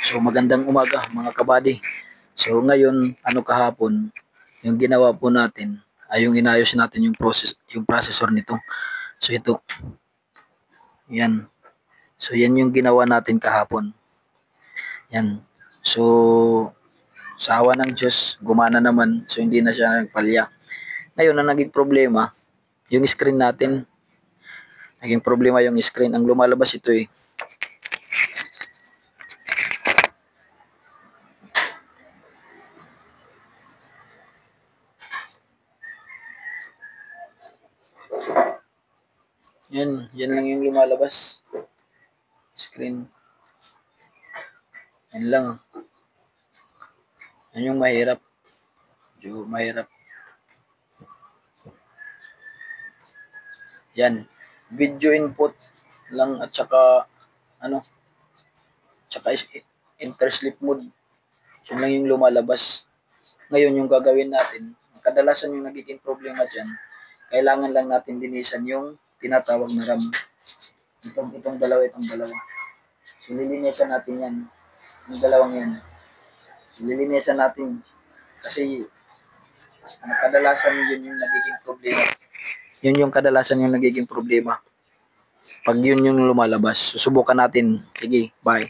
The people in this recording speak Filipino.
So magandang umaga mga kabady. So ngayon, kahapon, yung ginawa po natin ay yung inayos natin yung processor nito. So ito, yan. So yan yung ginawa natin kahapon. Yan. So sa awa ng Diyos, gumana naman. So hindi na siya nagpalya. Ngayon, ang naging problema, yung screen natin. Naging problema yung screen. Ang lumalabas ito eh. Yan lang yung lumalabas. Screen. Yan lang. Yan yung mahirap. Medyo mahirap. Yan. Video input lang at saka tsaka intersleep mode. Yan lang yung lumalabas. Ngayon yung gagawin natin, kadalasan yung nagiging problema dyan, kailangan lang natin linisan yung tinatawag na RAM. Itong dalawa. So lilinisan natin yan. Yung dalawang yan. So, lilinisan natin kasi kadalasan yun yung nagiging problema. Yun yung kadalasan yung nagiging problema. Pag yun yung lumalabas, susubukan natin. Sige, bye.